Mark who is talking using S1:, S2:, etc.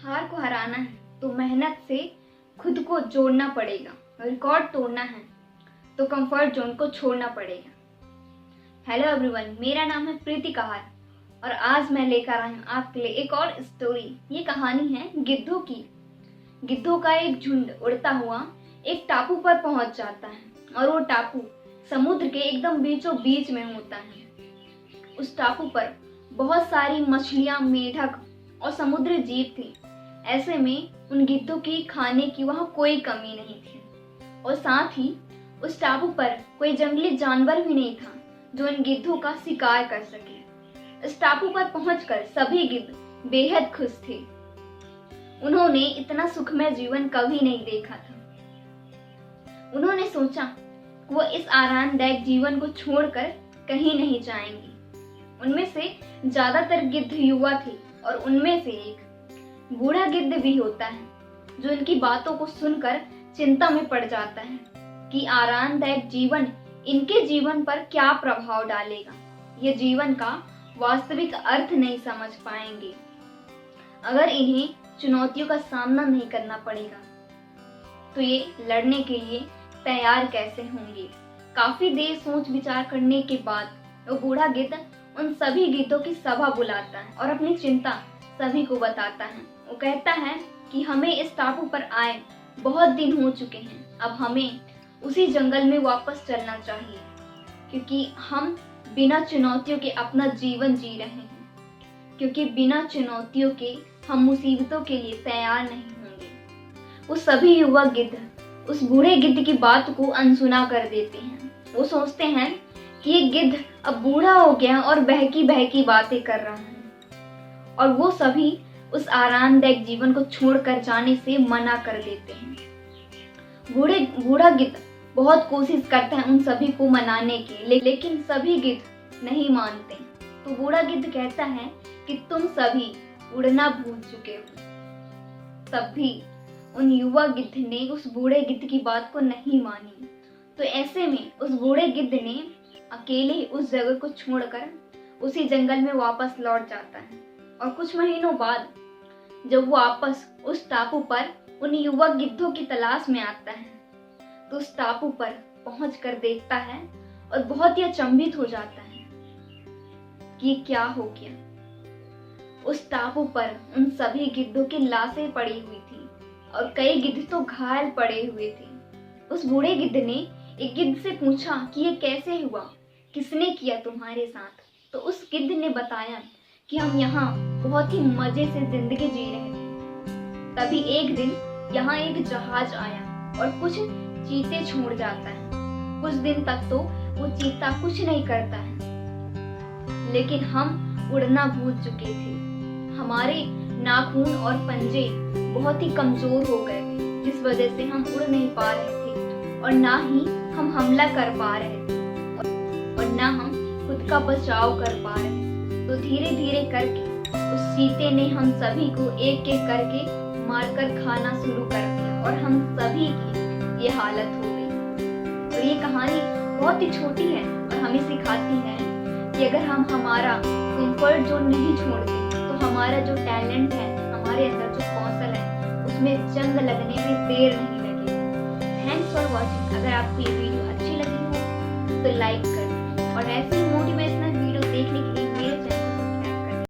S1: हार को हराना है तो मेहनत से खुद को जोड़ना पड़ेगा, रिकॉर्ड तोड़ना है तो कंफर्ट जोन को छोड़ना पड़ेगा। हेलो एवरीवन, मेरा नाम है प्रीति कहार और आज मैं लेकर आई हूँ आपके लिए एक और स्टोरी। ये कहानी है गिद्धों की। गिद्धों का एक झुंड उड़ता हुआ एक टापू पर पहुंच जाता है और वो टापू समुद्र के एकदम बीचों बीच में होता है। उस टापू पर बहुत सारी मछलियां, मेढक और समुद्री जीव थी। ऐसे में उन गिद्धों की खाने की वहां कोई कमी नहीं थी और साथ ही उस टापू पर कोई जंगली जानवर भी नहीं था जो इन गिद्धों का शिकार कर सके। इस टापू पर पहुंचकर सभी गिद्ध बेहद खुश थे। उन्होंने इतना सुखमय जीवन कभी नहीं देखा था। उन्होंने सोचा कि वो इस आरामदायक जीवन को छोड़कर कहीं नहीं जाएंगे। उनमें से ज्यादातर गिद्ध युवा थे और उनमें से एक बूढ़ा गिद्ध भी होता है जो इनकी बातों को सुनकर चिंता में पड़ जाता है कि आरामदायक जीवन इनके जीवन पर क्या प्रभाव डालेगा। ये जीवन का वास्तविक अर्थ नहीं समझ पाएंगे अगर इन्हें चुनौतियों का सामना नहीं करना पड़ेगा। तो ये लड़ने के लिए तैयार कैसे होंगे। काफी देर सोच विचार करने के बाद वो बूढ़ा गिद्ध उन सभी गिद्धों की सभा बुलाता है और अपनी चिंता सभी को बताता है। वो कहता है कि हमें इस टापू पर आए बहुत दिन हो चुके हैं, अब हमें उसी जंगल में वापस चलना चाहिए क्योंकि हम बिना चुनौतियों के अपना जीवन जी रहे हैं, क्योंकि बिना चुनौतियों के हम मुसीबतों के लिए तैयार नहीं होंगे। वो सभी युवा गिद्ध उस बूढ़े गिद्ध की बात को अनसुना कर देते हैं। वो सोचते हैं कि ये गिद्ध अब बूढ़ा हो गया और बहकी बहकी बातें कर रहा है और वो सभी उस आरामदायक जीवन को छोड़कर जाने से मना कर देते हैं। बूढ़ा गिद्ध बहुत कोशिश करता है उन सभी को मनाने की, लेकिन सभी गिद्ध नहीं मानते। तो बूढ़ा गिद्ध कहता है कि तुम सभी उड़ना भूल चुके हो। तब भी उन युवा गिद्ध ने उस बूढ़े गिद्ध की बात को नहीं मानी। तो ऐसे में उस बूढ़े गिद्ध ने अकेले उस जगह को छोड़कर उसी जंगल में वापस लौट जाता है और कुछ महीनों बाद जब वो वापस उस टापू पर उन युवा गिद्धों की तलाश में आता है तो उस टापू पर पहुंचकर देखता है और बहुत ही अचंभित हो जाता है कि ये क्या हो गया। उस टापू पर उन सभी गिद्धों की लाशें पड़ी हुई थी और कई गिद्ध तो घायल पड़े हुए थे। उस बूढ़े गिद्ध ने एक गिद्ध से पूछा कि ये कैसे हुआ, किसने किया तुम्हारे साथ। तो उस गिद्ध ने बताया कि हम यहाँ बहुत ही मजे से जिंदगी जी रहे थे। तभी एक दिन यहाँ एक जहाज आया और कुछ चीते छोड़ जाता है। कुछ दिन तक तो वो चीता कुछ नहीं करता है, लेकिन हम उड़ना भूल चुके थे। हमारे नाखून और पंजे बहुत ही कमजोर हो गए थे, जिस वजह से हम उड़ नहीं पा रहे थे और ना ही हम हमला कर पा रहे थे और ना हम खुद का बचाव कर पा रहे थे। तो धीरे धीरे करके उस चीते ने हम सभी को एक एक करके मारकर खाना शुरू कर दिया और हम सभी की ये हालत हो गई। और ये कहानी बहुत ही छोटी है और हमें सिखाती है कि अगर हम हमारा कंफर्ट जोन नहीं छोड़ते तो हमारा जो टैलेंट है, हमारे अंदर जो कौशल है, उसमें जंग लगने में देर नहीं लगेगी। Thanks for watching. अगर आपको ये वीडियो अच्छी लगी हो तो लाइक करें और ऐसे ही मोटिवेशनल वीडियो देखने के लिए